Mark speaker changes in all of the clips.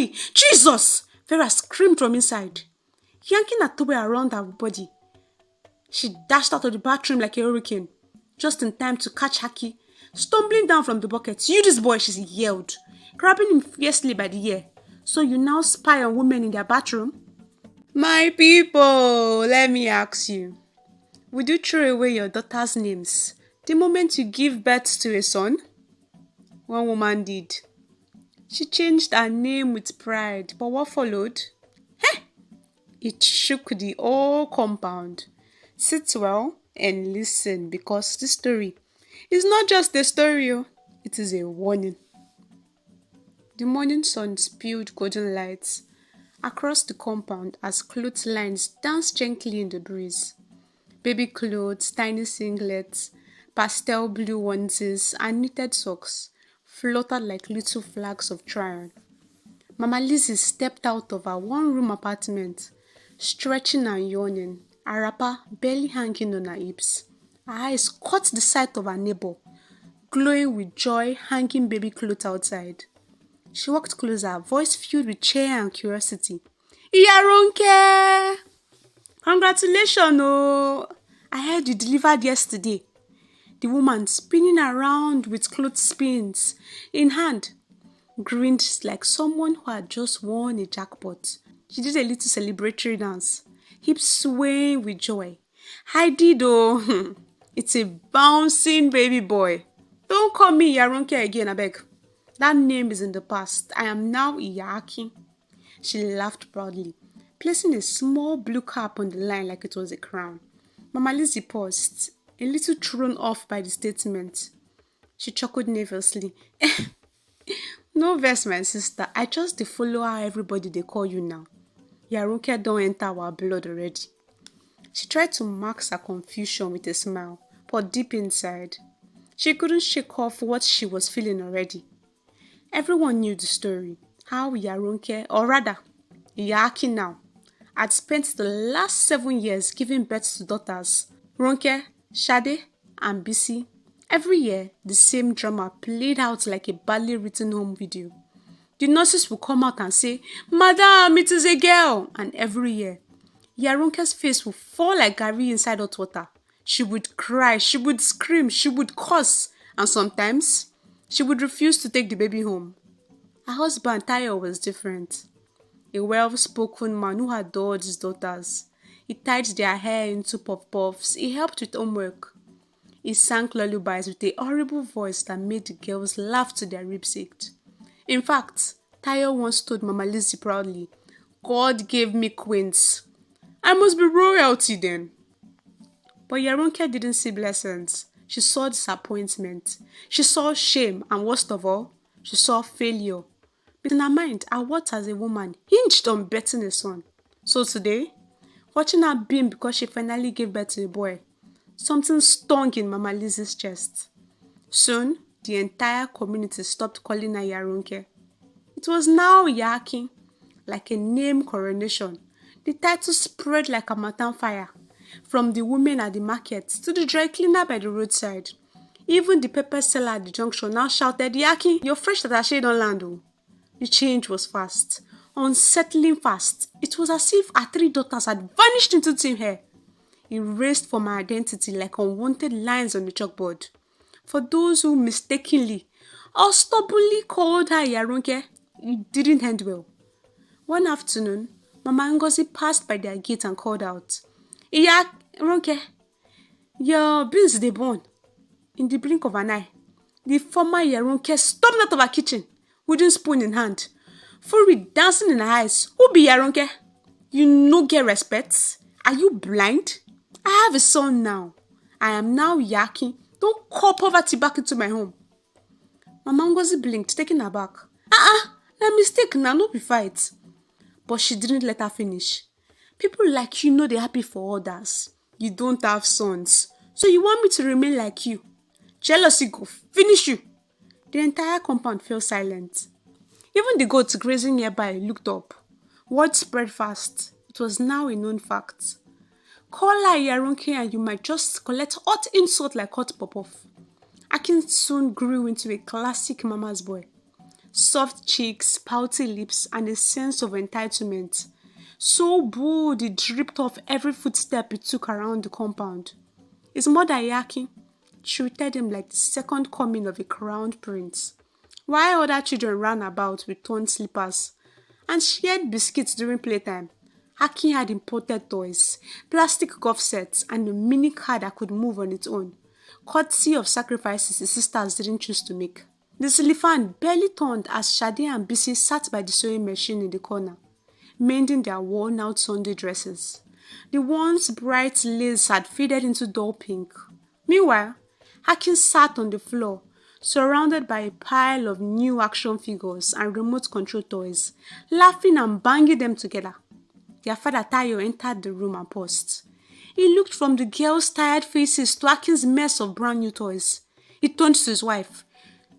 Speaker 1: Hey, Jesus! Vera screamed from inside, yanking her towel around her body. She dashed out of the bathroom like a hurricane, just in time to catch Haki, stumbling down from the bucket. You this boy, she yelled, grabbing him fiercely by the ear. So you now spy on women in their bathroom? My people, let me ask you. Would you throw away your daughter's names the moment you give birth to a son? One woman did. She changed her name with pride, but what followed? It shook the whole compound. Sit well and listen, because this story is not just a story, it is a warning. The morning sun spilled golden lights across the compound as clotheslines danced gently in the breeze. Baby clothes, tiny singlets, pastel blue onesies, and knitted socks fluttered like little flags of triumph. Mama Lizzie stepped out of her one-room apartment, stretching and yawning, her wrapper barely hanging on her hips. Her eyes caught the sight of her neighbor, glowing with joy, hanging baby clothes outside. She walked closer, voice filled with cheer and curiosity. Iya Ronke! Congratulations, oh! I heard you delivered yesterday. The woman, spinning around with clothespins in hand, grinned like someone who had just won a jackpot. She did a little celebratory dance, hips swaying with joy. I did, oh! It's a bouncing baby boy. Don't call me Iya Ronke again, I beg. That name is in the past. I am now Iya Akin. She laughed proudly, placing a small blue cap on the line like it was a crown. Mama Lizzie paused, a little thrown off by the statement. She chuckled nervously. No vex, my sister. I just follow how everybody they call you now. Iya Ronke don't enter our blood already. She tried to mask her confusion with a smile, but deep inside, she couldn't shake off what she was feeling already. Everyone knew the story, how Iya Ronke, or rather, Iya Akin now, had spent the last 7 years giving birth to daughters, Ronke, Shade, and Bisi. Every year, the same drama played out like a badly written home video. The nurses would come out and say, "Madam, it is a girl!" And every year, Iya Ronke's face would fall like Gary inside hot water. She would cry, she would scream, she would curse, and sometimes, she would refuse to take the baby home. Her husband, Tayo, was different. A well-spoken man who adored his daughters. He tied their hair into puff-puffs. He helped with homework. He sang lullabies with a horrible voice that made the girls laugh till their ribs ached. In fact, Tayo once told Mama Lizzie proudly, "God gave me queens. I must be royalty then." But Iya Ronke didn't see blessings. She saw disappointment. She saw shame, and worst of all, she saw failure. But in her mind, her worth as a woman hinged on birthing a son. So today, watching her beam because she finally gave birth to a boy, something stung in Mama Lizzie's chest. Soon, the entire community stopped calling her Iya Ronke. It was now Iya Akin, like a name coronation. The title spread like a mountain fire, from the women at the market to the dry cleaner by the roadside. Even the pepper seller at the junction now shouted, "Iya Akin, your fresh attaché don land o." The change was fast, unsettling fast. It was as if her 3 daughters had vanished into thin air, erased from her identity like unwanted lines on the chalkboard. For those who mistakenly or stubbornly called her Iya Ronke, it didn't end well. One afternoon, Mama Ngozi passed by their gate and called out, "Iya Ronke, your beans dey burn." In the blink of an eye, the former Iya Ronke stormed out of her kitchen, wooden spoon in hand, fury dancing in her eyes. "Who be Iya Ronke? You no get respect? Are you blind? I have a son now. I am now Iya Akin. Don't call poverty back into my home." Mama Ngozi blinked, taken aback. Na mistake now, no be fight." But she didn't let her finish. "People like you know they're happy for others. You don't have sons, so you want me to remain like you. Jealousy go finish you." The entire compound fell silent. Even the goats grazing nearby looked up. Word spread fast. It was now a known fact. Call her Iya Ronke and you might just collect hot insult like hot pop-off. Akin soon grew into a classic mama's boy. Soft cheeks, pouty lips, and a sense of entitlement. So bold it dripped off every footstep he took around the compound. His mother, Iya Akin, treated him like the second coming of a crowned prince, while other children ran about with torn slippers and shared biscuits during playtime. Akin had imported toys, plastic golf sets, and a mini car that could move on its own, courtesy of sacrifices his sisters didn't choose to make. The cellophane barely turned as Shade and Bisi sat by the sewing machine in the corner, mending their worn-out Sunday dresses. The once bright lace had faded into dull pink. Meanwhile, Akin sat on the floor, surrounded by a pile of new action figures and remote control toys, laughing and banging them together. Their father Tayo entered the room and paused. He looked from the girls' tired faces to Akin's mess of brand new toys. He turned to his wife.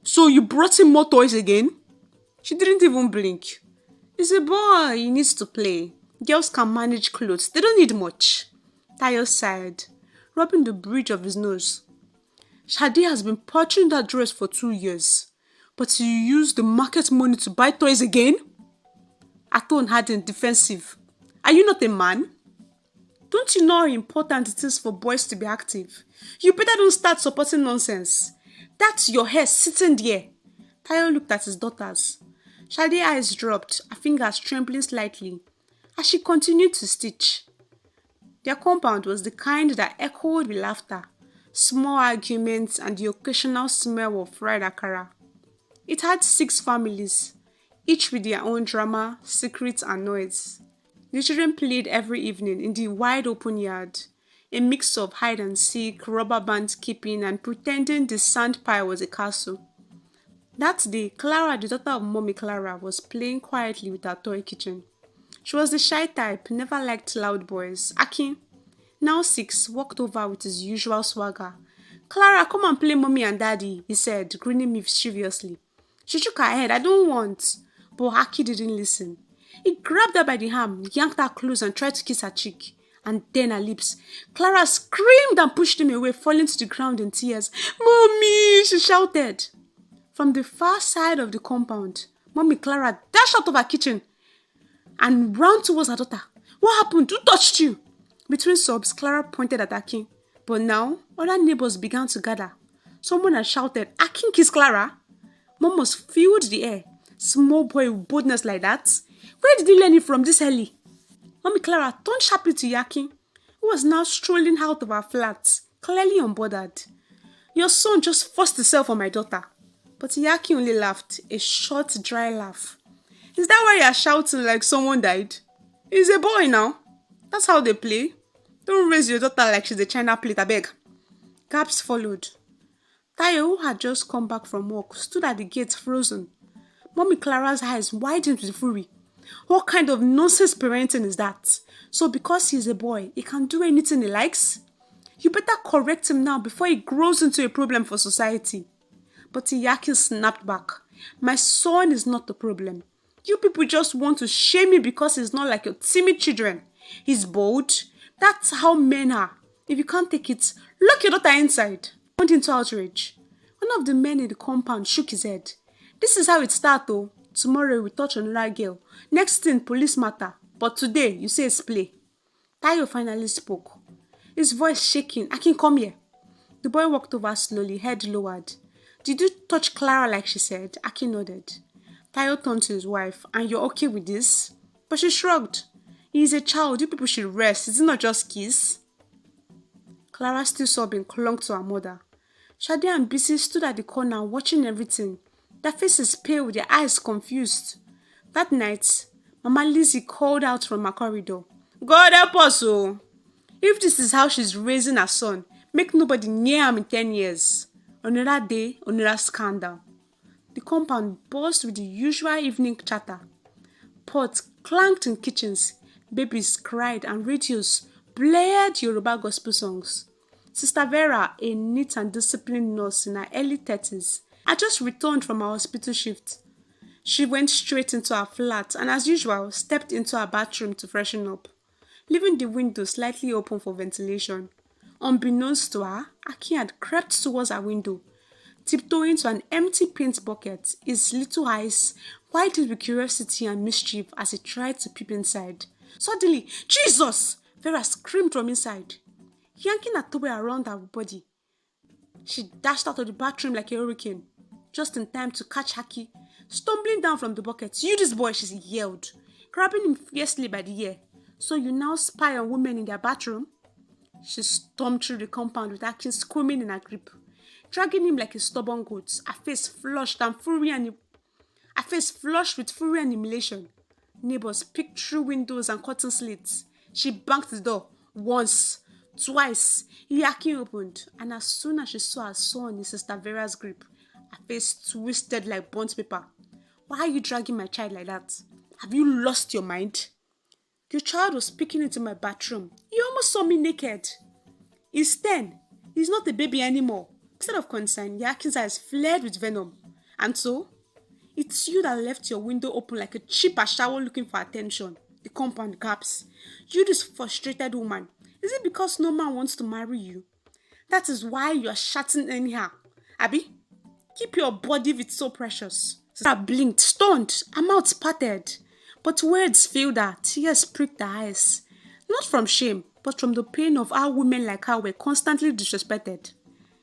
Speaker 1: "So you brought him more toys again?" She didn't even blink. "He's a boy, he needs to play. Girls can manage clothes, they don't need much." Tayo sighed, rubbing the bridge of his nose. "Shade has been purchasing that dress for 2 years. But you used the market money to buy toys again?" Her tone hardened, defensive. "Are you not a man? Don't you know how important it is for boys to be active? You better don't start supporting nonsense. That's your hair sitting there." Tayo looked at his daughters. Shade's eyes dropped, her fingers trembling slightly, as she continued to stitch. Their compound was the kind that echoed with laughter, small arguments, and the occasional smell of fried akara. It had 6 families, each with their own drama, secrets, and noise. The children played every evening in the wide open yard, a mix of hide and seek, rubber band keeping, and pretending the sand pile was a castle. That day, Clara, the daughter of Mommy Clara, was playing quietly with her toy kitchen. She was the shy type, never liked loud boys. Akin, now 6, walked over with his usual swagger. "Clara, come and play Mommy and Daddy," he said, grinning mischievously. She shook her head. "I don't want." But Akin didn't listen. He grabbed her by the arm, yanked her close, and tried to kiss her cheek, and then her lips. Clara screamed and pushed him away, falling to the ground in tears. "Mommy!" she shouted. From the far side of the compound, Mommy Clara dashed out of her kitchen and ran towards her daughter. "What happened? Who touched you?" Between sobs, Clara pointed at Akin. But now, other neighbors began to gather. Someone had shouted, "Akin kissed Clara?" Mom was filled the air. Small boy with boldness like that? Where did he learn it from this early? Mommy Clara turned sharply to Yakin, who was now strolling out of her flat, clearly unbothered. "Your son just forced himself on my daughter." But Yakin only laughed, a short, dry laugh. "Is that why you're shouting like someone died? He's a boy now. That's how they play. Don't raise your daughter like she's a china plate, I beg." Gaps followed. Tayo, who had just come back from work, stood at the gate frozen. Mommy Clara's eyes widened with fury. What kind of nonsense parenting is that? So because he's a boy, he can do anything he likes? You better correct him now before he grows into a problem for society. But Iyaki snapped back. "My son is not the problem. You people just want to shame me because he's not like your timid children. He's bold. That's how men are. If you can't take it, lock your daughter inside." Went into outrage. One of the men in the compound shook his head. "This is how it starts though. Tomorrow we touch on another girl. Next thing, police matter. But today, you say it's play." Tayo finally spoke, his voice shaking. "Akin, come here." The boy walked over slowly, head lowered. "Did you touch Clara like she said?" Akin nodded. Tayo turned to his wife. "And you're okay with this?" But she shrugged. "He is a child. You people should rest. Is it not just kiss?" Clara, still sobbing, clung to her mother. Shade and Bisi stood at the corner watching everything, their faces pale, their eyes confused. That night, Mama Lizzie called out from her corridor, "God help us, oh! If this is how she's raising her son, make nobody near him in 10 years. Another day, another scandal." The compound buzzed with the usual evening chatter. Pots clanked in kitchens, babies cried, and radios blared Yoruba gospel songs. Sister Vera, a neat and disciplined nurse in her early 30s, had just returned from her hospital shift. She went straight into her flat and, as usual, stepped into her bathroom to freshen up, leaving the window slightly open for ventilation. Unbeknownst to her, Akin had crept towards her window, tiptoeing to an empty paint bucket, his little eyes widened with curiosity and mischief as he tried to peep inside. Suddenly, Jesus! Vera screamed from inside. Yanking her towel around her body, she dashed out of the bathroom like a hurricane, just in time to catch Haki, stumbling down from the bucket. "You this boy," she yelled, grabbing him fiercely by the ear. "So you now spy on women in their bathroom?" She stormed through the compound with Akin screaming in her grip, dragging him like a stubborn goat, her face flushed with fury and humiliation. Neighbors peeked through windows and curtain slits. She banged the door once, twice. Iya Akin opened, and as soon as she saw her son in Sister Vera's grip, her face twisted like burnt paper. "Why are you dragging my child like that? Have you lost your mind? Your child was peeking into my bathroom. He almost saw me naked. He's 10. He's not a baby anymore." Instead of concern, Iya Akin's eyes flared with venom. "And so? It's you that left your window open like a cheap shower looking for attention," the compound gaps. "You this frustrated woman. Is it because no man wants to marry you? That is why you are shouting anyhow. Abby, keep your body if it's so precious." Sister blinked, stunned, her mouth parted. But words failed her, tears pricked her eyes. Not from shame, but from the pain of how women like her were constantly disrespected.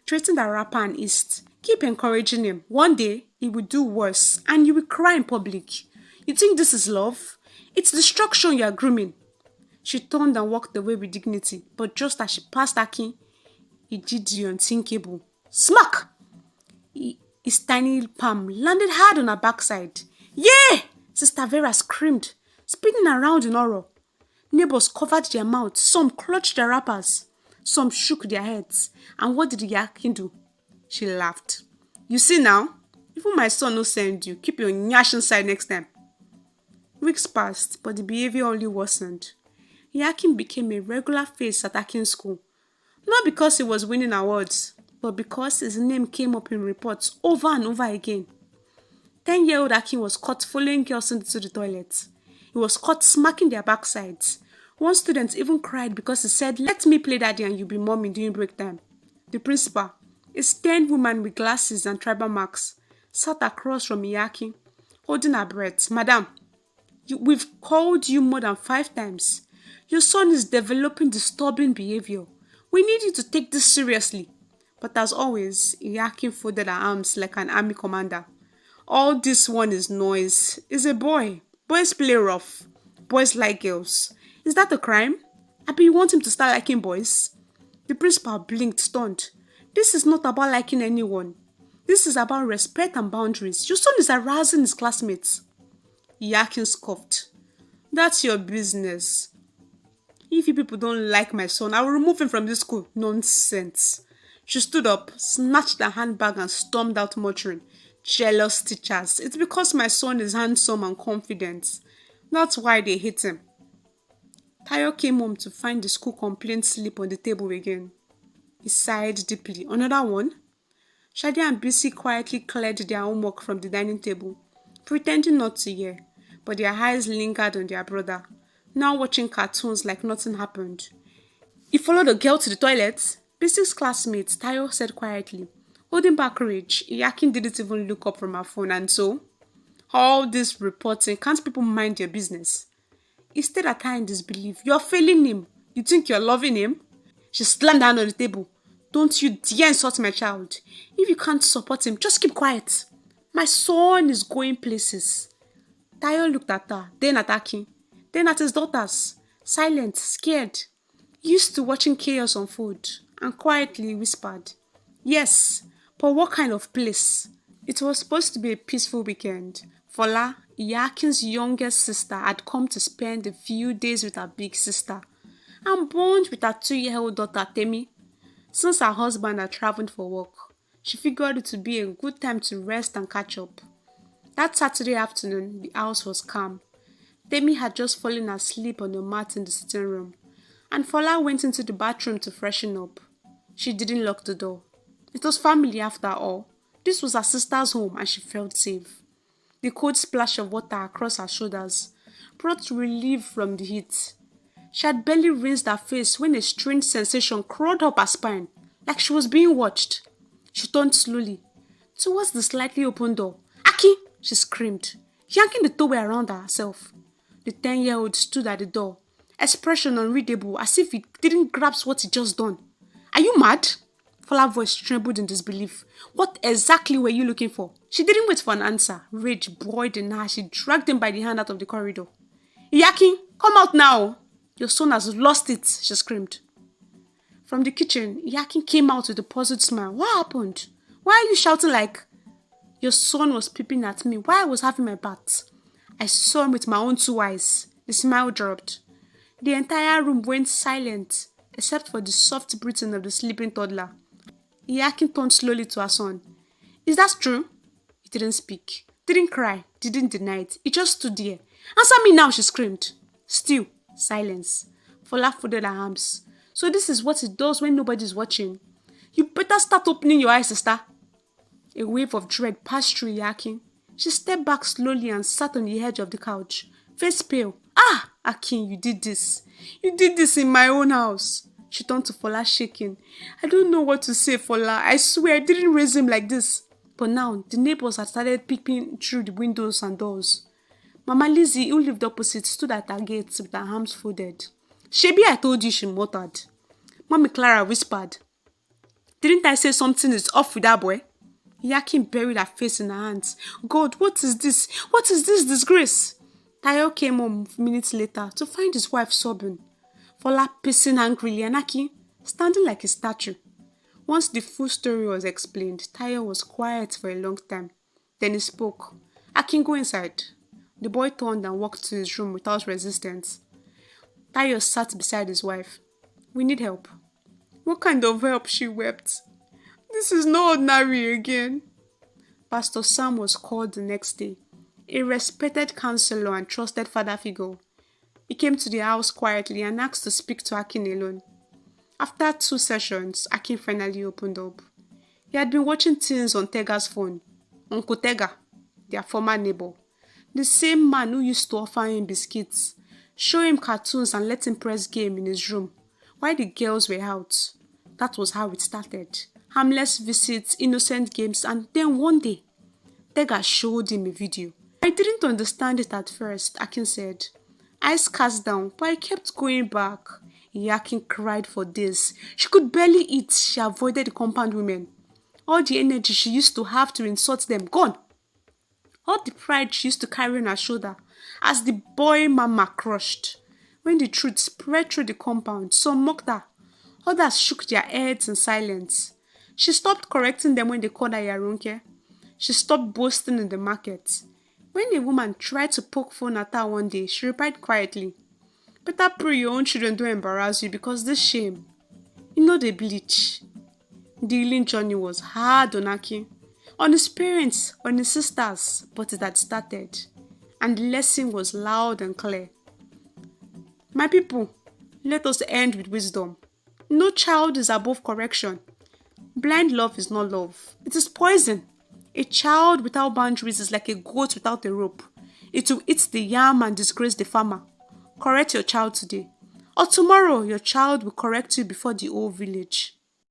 Speaker 1: Treating the rapper and East, keep encouraging him. One day, he will do worse, and you will cry in public. You think this is love? It's destruction you are grooming. She turned and walked away with dignity, but just as she passed Akin, he did the unthinkable. Smack! His tiny palm landed hard on her backside. "Yeah!" Sister Vera screamed, spinning around in horror. Neighbors covered their mouths, some clutched their wrappers, some shook their heads. And what did Iya Akin do? She laughed. "You see now? Even my son no send you. Keep your nyash inside next time." Weeks passed, but the behavior only worsened. Iya Akin became a regular face at Akin school. Not because he was winning awards, but because his name came up in reports over and over again. 10-year-old Akin was caught following girls into the toilet. He was caught smacking their backsides. One student even cried because he said, "Let me play daddy and you be mommy during break time." The principal, a stern woman with glasses and tribal marks, sat across from Iya Akin, holding her breath. "Madam, we've called you more than 5 times. Your son is developing disturbing behavior. We need you to take this seriously." But as always, Iya Akin folded her arms like an army commander. "All this one is noise. He's a boy. Boys play rough. Boys like girls. Is that a crime? Abi, you want him to start liking boys?" The principal blinked, stunned. "This is not about liking anyone. This is about respect and boundaries. Your son is harassing his classmates." Iya Akin scoffed. "That's your business. If you people don't like my son, I will remove him from this school." Nonsense. She stood up, snatched her handbag and stormed out muttering, "Jealous teachers. It's because my son is handsome and confident. That's why they hate him." Tayo came home to find the school complaint slip on the table again. He sighed deeply. "Another one?" Shadi and Bisi quietly cleared their homework from the dining table, pretending not to hear, but their eyes lingered on their brother, now watching cartoons like nothing happened. "You followed the girl to the toilet?" Bisi's classmate, Tayo, said quietly. Holding back rage, Iya Akin didn't even look up from her phone. "And so? All this reporting, can't people mind their business?" He stared at her in disbelief. "You're failing him. You think you're loving him?" She slammed her hand on the table. "Don't you dare insult my child. If you can't support him, just keep quiet. My son is going places." Tayo looked at her, then at Akin, then at his daughters, silent, scared, used to watching chaos unfold, and quietly whispered, "Yes, but what kind of place?" It was supposed to be a peaceful weekend. Fola, Iya Akin's youngest sister, had come to spend a few days with her big sister and bond with her 2-year-old daughter Temi. Since her husband had traveled for work, she figured it would be a good time to rest and catch up. That Saturday afternoon, the house was calm. Temi had just fallen asleep on the mat in the sitting room, and Fola went into the bathroom to freshen up. She didn't lock the door. It was family after all. This was her sister's home and she felt safe. The cold splash of water across her shoulders brought relief from the heat. She had barely rinsed her face when a strange sensation crawled up her spine, like she was being watched. She turned slowly. towards the slightly open door. Aki! She screamed, yanking the towel around herself. The 10-year-old stood at the door, expression unreadable, as if he didn't grasp what he just done. Are you mad? Fola's voice trembled in disbelief. What exactly were you looking for? She didn't wait for an answer. Rage boiled in her. She dragged him by the hand out of the corridor. Iya Akin, come out now! Your son has lost it, she screamed. From the kitchen, Iya Akin came out with a puzzled smile. What happened? Why are you shouting like... Your son was peeping at me while I was having my bath. I saw him with my own 2 eyes. The smile dropped. The entire room went silent, except for the soft breathing of the sleeping toddler. Iya Akin turned slowly to her son. Is that true? He didn't speak, didn't cry, didn't deny it. He just stood there. Answer me now, she screamed. Still, silence. Fola folded her arms. So this is what it does when nobody's watching. You better start opening your eyes, sister. A wave of dread passed through Iya Akin. She stepped back slowly and sat on the edge of the couch, face pale. Ah, Akin, you did this. You did this in my own house. She turned to Fola, shaking. I don't know what to say, Fola. I swear I didn't raise him like this. But now, the neighbors had started peeping through the windows and doors. Mama Lizzie, who lived opposite, stood at her gate with her arms folded. Shebi, I told you, she muttered. Mommy Clara whispered. Didn't I say something is off with that boy? Iya Akin buried her face in her hands. God, what is this? What is this disgrace? Tayo came home minutes later to find his wife sobbing. Fola pacing angrily and Akin standing like a statue. Once the full story was explained, Tayo was quiet for a long time. Then he spoke. Akin, go inside. The boy turned and walked to his room without resistance. Tayo sat beside his wife. We need help. What kind of help? She wept. This is not ordinary again. Pastor Sam was called the next day, a respected counselor and trusted father figure. He came to the house quietly and asked to speak to Akin alone. After 2 sessions, Akin finally opened up. He had been watching things on Tega's phone. Uncle Tega, their former neighbor, the same man who used to offer him biscuits, show him cartoons and let him press game in his room while the girls were out. That was how it started. Harmless visits, innocent games, and then one day, Tega showed him a video. I didn't understand it at first, Akin said. Eyes cast down, but I kept going back. Iya Akin cried for days. She could barely eat. She avoided the compound women. All the energy she used to have to insult them, gone. All the pride she used to carry on her shoulder, as the boy mama crushed. When the truth spread through the compound, some mocked her. Others shook their heads in silence. She stopped correcting them when they called her Yaronke. She stopped boasting in the market. When a woman tried to poke fun at her one day, she replied quietly, better pray your own children don't embarrass you because this shame. You know they bleach. The healing journey was hard on Akin, on his parents, on his sisters, but it had started. And the lesson was loud and clear. My people, let us end with wisdom. No child is above correction. Blind love is not love. It is poison. A child without boundaries is like a goat without a rope. It will eat the yam and disgrace the farmer. Correct your child today. Or tomorrow, your child will correct you before the whole village.